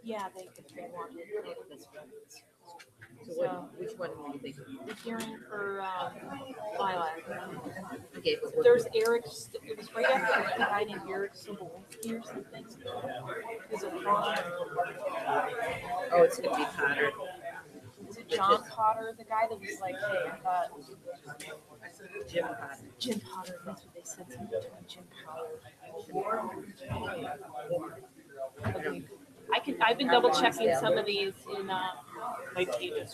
Yeah, they want it. So which one do you think? The hearing for Lilac. Okay, but There's Eric's. It was right after the guy named Eric Sobolski or something. Is it Ron? oh, it's gonna be Potter. Is it John Potter? The guy that was like, hey, I thought Jim Potter. Jim Potter. That's what they said. Something between Jim Potter. I've been double checking some of these in my pages.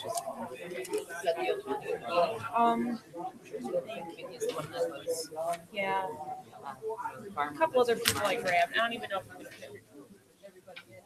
Yeah. A couple other people I grabbed. I don't even know if I'm gonna fit everybody in.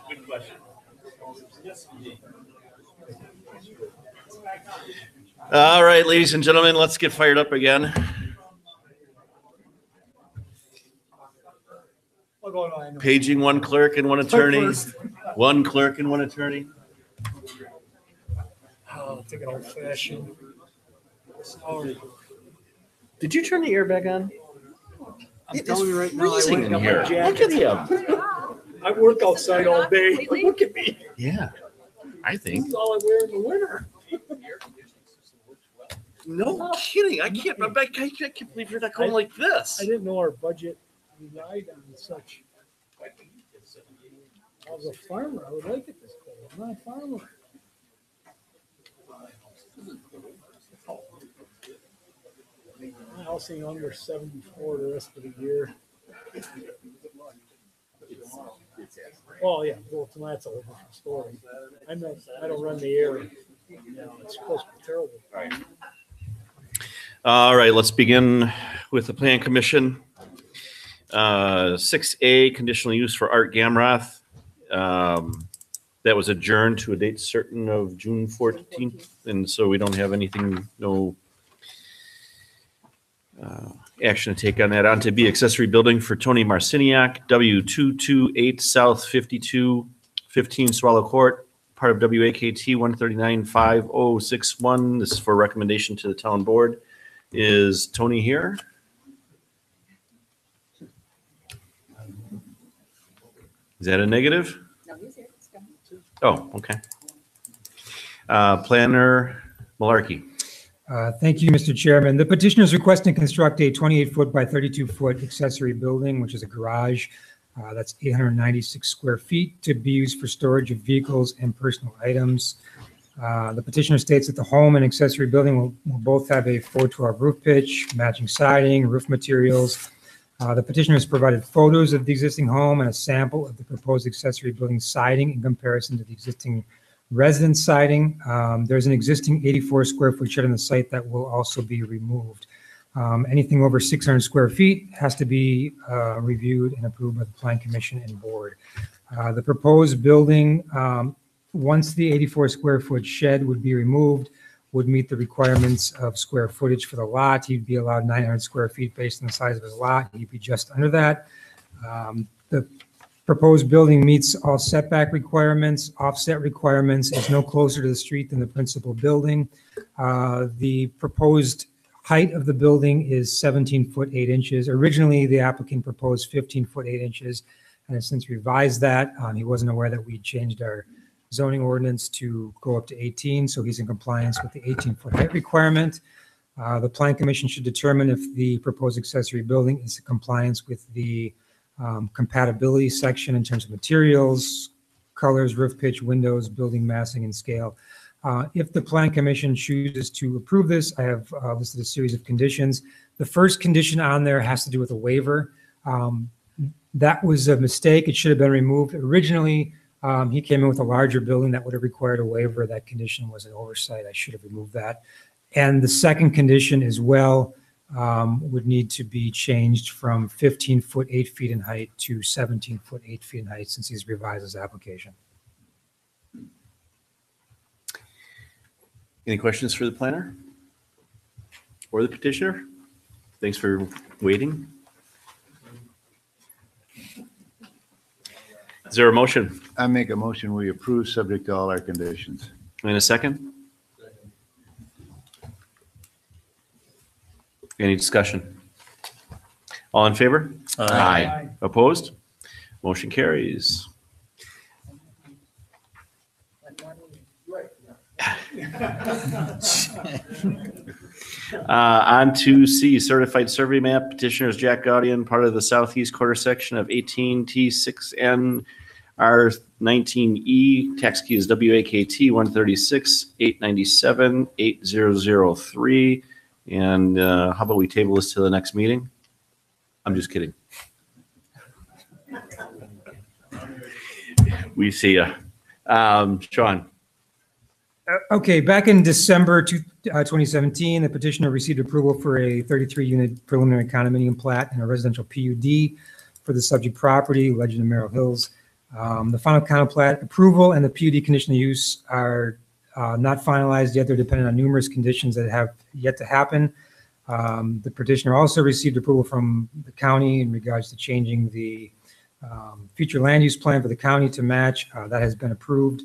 Good question. All right, ladies and gentlemen, let's get fired up again. Paging one clerk and one attorney. One clerk and one attorney. I'll take an old fashioned. Sorry. Did you turn the air back on? I'm telling you right now, I Freezing went in and here. got my Look at jacket. him. I work outside all day. Look at me. Yeah, I think. That's all I wear in the winter. No kidding. I can't believe you're not going like this. I didn't know our budget relied on such. I was a farmer. I would like it this cold. I'm not a farmer. My house ain't under 74 the rest of the year. Oh yeah, well, that's a whole different story. I don't run the air. It's supposed to be terrible. All right, let's begin with the Plan Commission. 6A, conditional use for Art Gamroth. That was adjourned to a date certain of June 14th, and so we don't have anything, no action to take on that. On to B, accessory building for Tony Marciniak, W228 South 5215 Swallow Court, part of WAKT 1395061. This is for recommendation to the town board. Is Tony here? Is that a negative? No, he's here. Let's go. Oh, okay. Planner Malarkey. Thank you, Mr. Chairman. The petitioner is requesting to construct a 28-foot by 32-foot accessory building, which is a garage. That's 896 square feet to be used for storage of vehicles and personal items. The petitioner states that the home and accessory building will both have a 412 roof pitch, matching siding, roof materials. The petitioner has provided photos of the existing home and a sample of the proposed accessory building siding in comparison to the existing residence siding. There's an existing 84 square foot shed on the site that will also be removed. Anything over 600 square feet has to be reviewed and approved by the Plan Commission and Board. The proposed building, once the 84 square foot shed would be removed, would meet the requirements of square footage for the lot. He'd be allowed 900 square feet based on the size of his lot. He'd be just under that. The proposed building meets all setback requirements, offset requirements, is no closer to the street than the principal building. The proposed height of the building is 17 foot 8 inches. Originally, the applicant proposed 15 foot 8 inches and has since revised that. He wasn't aware that we changed our zoning ordinance to go up to 18, so he's in compliance with the 18-foot height requirement. The Plan Commission should determine if the proposed accessory building is in compliance with the compatibility section in terms of materials, colors, roof pitch, windows, building massing, and scale. If the Plan Commission chooses to approve this, I have listed a series of conditions. The first condition on there has to do with a waiver. That was a mistake. It should have been removed. Originally, he came in with a larger building that would have required a waiver. That condition was an oversight. I should have removed that. And the second condition as well would need to be changed from 15 foot 8 feet in height to 17 foot 8 feet in height since he's revised his application. Any questions for the planner or the petitioner? Thanks for waiting. Is there a motion? I make a motion, we approve subject to all our conditions. In a second? Any discussion? All in favor? Aye. Opposed? Motion carries. On to C, certified survey map. Petitioners Jack Gaudian, part of the southeast quarter section of 18T6N R19E. Tax key is WAKT 136-897-8003. And how about we table this to the next meeting? I'm just kidding. We see ya. Sean. Okay, back in December 2017, the petitioner received approval for a 33-unit preliminary condominium plat and a residential PUD for the subject property, Legend of Merrill Hills. The final condo plat approval and the PUD conditional use are not finalized yet. They're dependent on numerous conditions that have yet to happen. The petitioner also received approval from the county in regards to changing the future land use plan for the county to match. That has been approved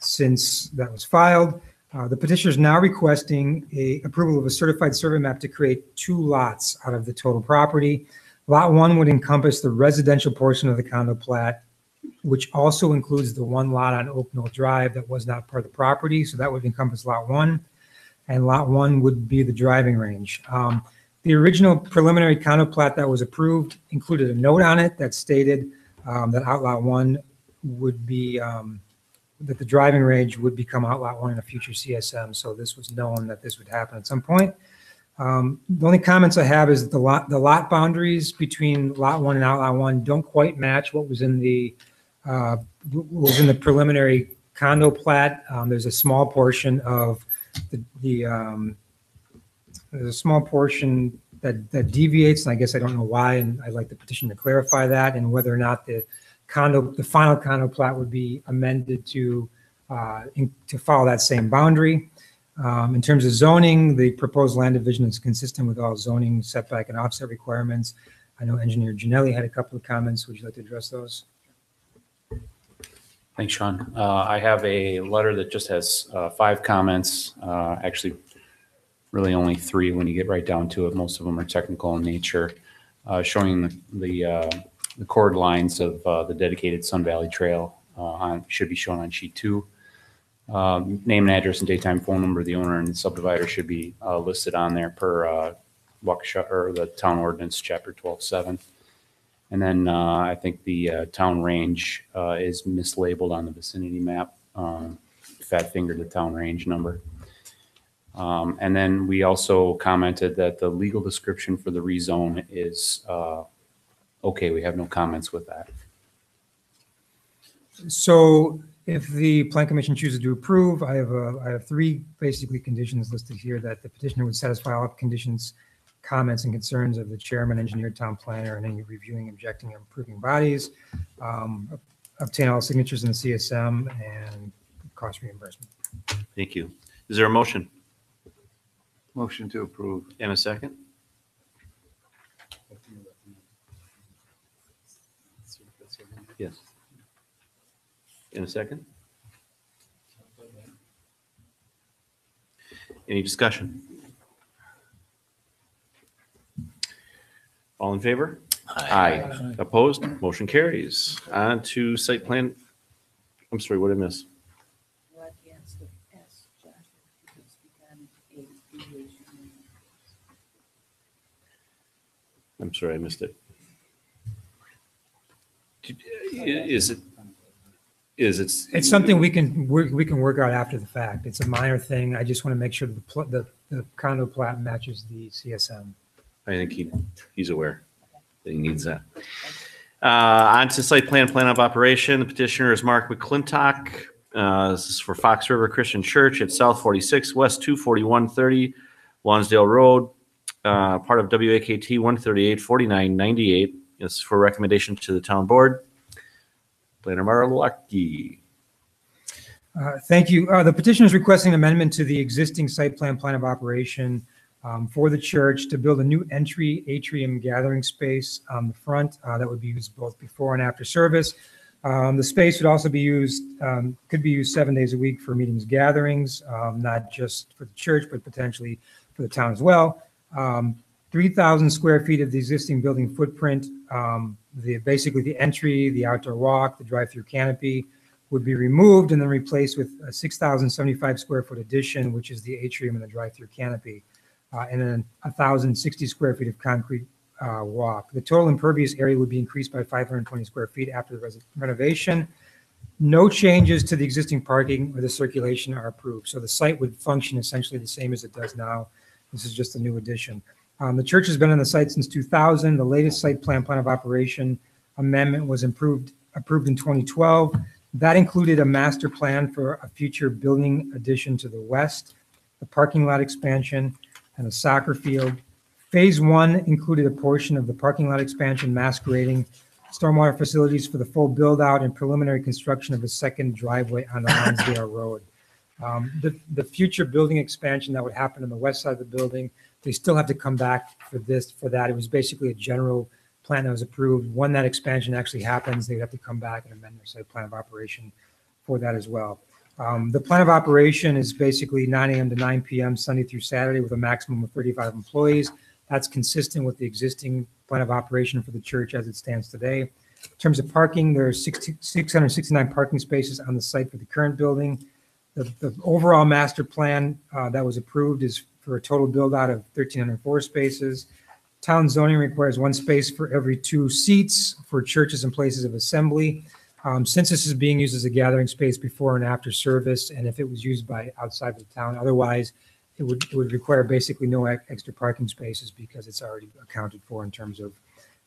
since that was filed. The petitioner is now requesting approval of a certified survey map to create 2 lots out of the total property. Lot 1 would encompass the residential portion of the condo plat, which also includes the 1 lot on Oak Knoll Drive that was not part of the property. So that would encompass Lot 1. And Lot 1 would be the driving range. The original preliminary condo plat that was approved included a note on it that stated that Outlot 1 would be, that the driving range would become Outlot 1 in a future CSM. So this was known that this would happen at some point. The only comments I have is the lot boundaries between Lot 1 and Outlot 1 don't quite match what was in the preliminary condo plat. There's a small portion of there's a small portion that deviates, and I guess I don't know why, and I'd like the petition to clarify that and whether or not the final condo plat would be amended to follow that same boundary. In terms of zoning, the proposed land division is consistent with all zoning setback and offset requirements. I know Engineer Ginelli had a couple of comments. Would you like to address those? Thanks, Sean. I have a letter that just has 5 comments, actually really only 3 when you get right down to it. Most of them are technical in nature, showing the chord lines of the dedicated Sun Valley Trail should be shown on sheet 2. Name and address and daytime phone number of the owner and the subdivider should be listed on there per Waukesha or the town ordinance chapter 12.7. And then I think the town range is mislabeled on the vicinity map. Fat fingered the town range number. And then we also commented that the legal description for the rezone is okay. We have no comments with that. So if the Plan Commission chooses to approve, I have 3 basically conditions listed here that the petitioner would satisfy all conditions, comments, and concerns of the chairman, engineer, town planner, and any reviewing, objecting, or approving bodies, obtain all signatures in the CSM, and cost reimbursement. Thank you. Is there a motion? Motion to approve. And a second? Yes. In a second? Any discussion? All in favor? Aye. Opposed? Motion carries. On to site plan. I'm sorry, what did I miss? What is the S, Jeff? Because we got a deviation. I'm sorry, I missed it. Is it? It's something we can work out after the fact. It's a minor thing. I just want to make sure the condo plat matches the CSM. I think he's aware that he needs that. On to site plan of operation. The petitioner is Mark McClintock, This is for Fox River Christian Church at South 46 West 24130 Lonsdale Road, part of WAKT 1384998. This is for recommendation to the town board. Planner Marlaki. Thank you. The petition is requesting amendment to the existing site plan of operation for the church to build a new entry atrium gathering space on the front that would be used both before and after service. The space would also be used, could be used 7 days a week for meetings, gatherings, not just for the church, but potentially for the town as well. 3,000 square feet of the existing building footprint, basically the entry, the outdoor walk, the drive-through canopy would be removed and then replaced with a 6,075 square foot addition, which is the atrium and the drive-through canopy, and then 1,060 square feet of concrete walk. The total impervious area would be increased by 520 square feet after the renovation. No changes to the existing parking or the circulation are approved. So the site would function essentially the same as it does now. This is just a new addition. The church has been on the site since 2000. The latest site plan of operation amendment was approved in 2012. That included a master plan for a future building addition to the west, the parking lot expansion, and a soccer field. Phase 1 included a portion of the parking lot expansion, masquerading stormwater facilities for the full build-out and preliminary construction of a second driveway on the Lonsdale Road. The future building expansion that would happen on the west side of the building, they still have to come back for that. It was basically a general plan that was approved. When that expansion actually happens, they'd have to come back and amend their site plan of operation for that as well. The plan of operation is basically 9 a.m. to 9 p.m. Sunday through Saturday with a maximum of 35 employees. That's consistent with the existing plan of operation for the church as it stands today. In terms of parking, there are 669 parking spaces on the site for the current building. The overall master plan that was approved is for a total build out of 1,304 spaces. Town zoning requires 1 space for every 2 seats for churches and places of assembly. Since this is being used as a gathering space before and after service, and if it was used by outside of the town, otherwise it would require basically no extra parking spaces because it's already accounted for in terms of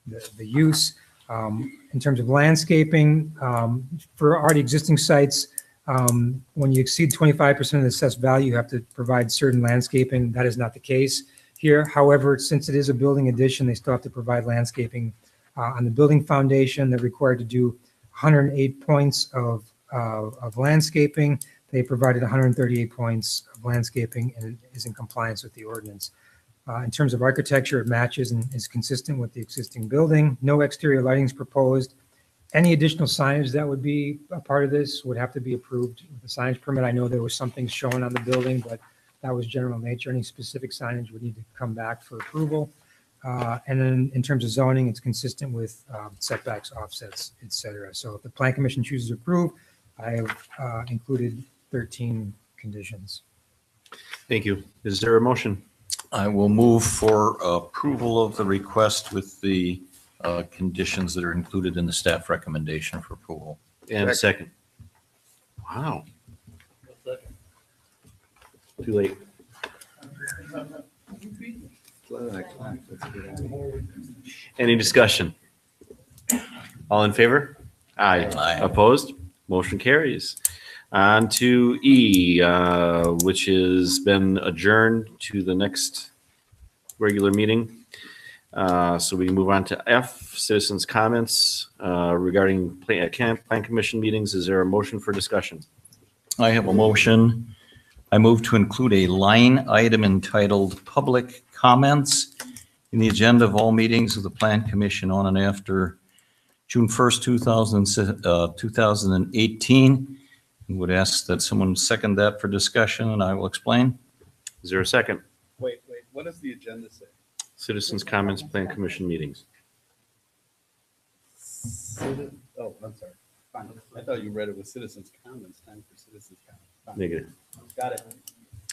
the use. In terms of landscaping, for already existing sites, when you exceed 25% of the assessed value, you have to provide certain landscaping. That is not the case here. However, since it is a building addition, they still have to provide landscaping on the building foundation. They're required to do 108 points of landscaping. They provided 138 points of landscaping and is in compliance with the ordinance. In terms of architecture, it matches and is consistent with the existing building. No exterior lighting is proposed. Any additional signage that would be a part of this would have to be approved with the signage permit. I know there was something shown on the building, but that was general nature. Any specific signage would need to come back for approval. And then in terms of zoning, it's consistent with setbacks, offsets, et cetera. So if the plan commission chooses to approve, I have included 13 conditions. Thank you. Is there a motion? I will move for approval of the request with the conditions that are included in the staff recommendation for approval. And a second. Wow. Too late. Any discussion? All in favor? Aye. Aye. Opposed? Motion carries. On to E, which has been adjourned to the next regular meeting. So we can move on to F, citizens' comments regarding plan commission meetings. Is there a motion for discussion? I have a motion. I move to include a line item entitled Public Comments in the agenda of all meetings of the Plan Commission on and after June 1st, 2018. I would ask that someone second that for discussion, and I will explain. Is there a second? Wait, what does the agenda say? Citizens' comments, plan commission meetings. Oh, I'm sorry. Fine. I thought you read it with citizens' comments, time for citizens' comments. Fine. Negative. Got it.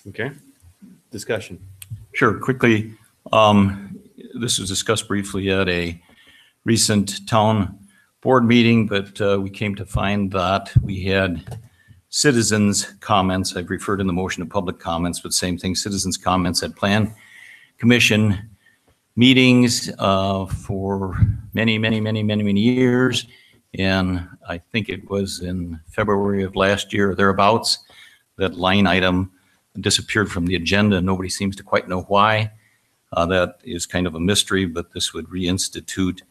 Okay. Discussion. Sure, quickly. This was discussed briefly at a recent town board meeting, but we came to find that we had citizens' comments. I've referred in the motion to public comments, but same thing, citizens' comments at Plan Commission meetings for many years. And I think it was in February of last year or thereabouts, that line item disappeared from the agenda. Nobody seems to quite know why. That is kind of a mystery, but this would reinstitute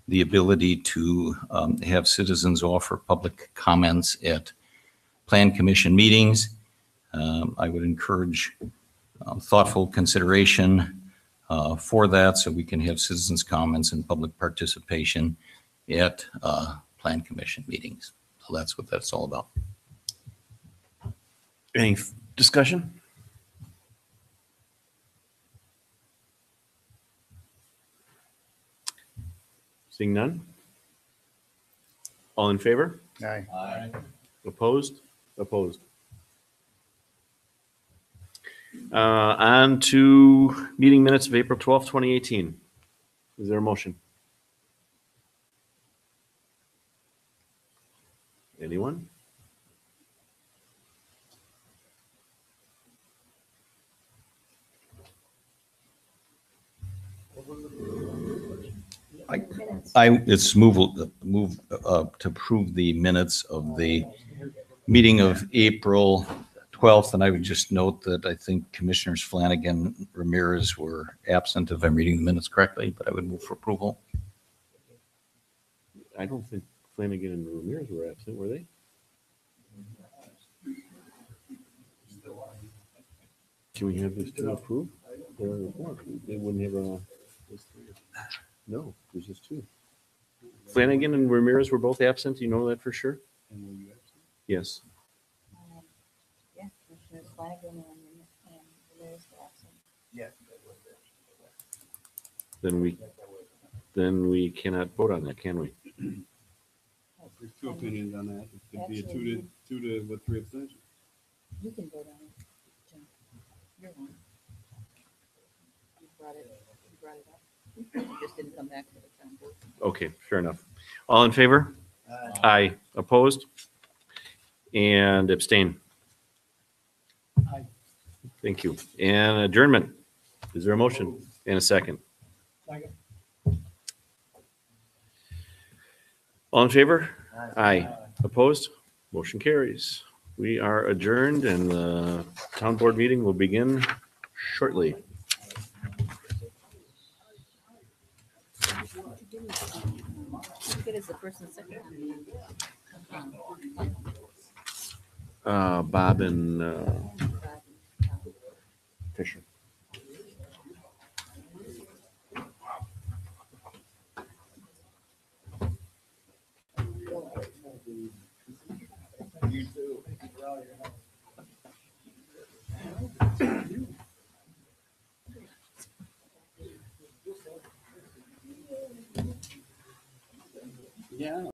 the ability to have citizens offer public comments at Plan Commission meetings. I would encourage thoughtful consideration for that so we can have citizens' comments and public participation at Plan Commission meetings. So that's what that's all about. Any discussion? Seeing none? All in favor? Aye. Opposed? Opposed. On to meeting minutes of April 12th, 2018. Is there a motion? Anyone? It's move to approve the minutes of the meeting of April 12th, and I would just note that I think Commissioners Flanagan, Ramirez were absent, if I'm reading the minutes correctly, but I would move for approval. I don't think Flanagan and Ramirez were absent, were they? Can we have this to approve? They wouldn't have no, there's just two. Flanagan and Ramirez were both absent. You know that for sure? And were you absent? Yes. Yeah, Commissioners Flanagan and Ramirez were absent. Yes. Then we cannot vote on that, can we? There's two opinions on that. It could be a two to with 3 abstentions. You can vote on it, Jim. You're one. You brought it up. You just didn't come back to the town board. Okay, fair enough. All in favor? Aye. Opposed? And abstain? Aye. Thank you. And adjournment. Is there a motion? And a second? Second. All in favor? Aye. Opposed? Motion carries. We are adjourned and the town board meeting will begin shortly. Good as the first and second. Bob and Fisher. Yeah.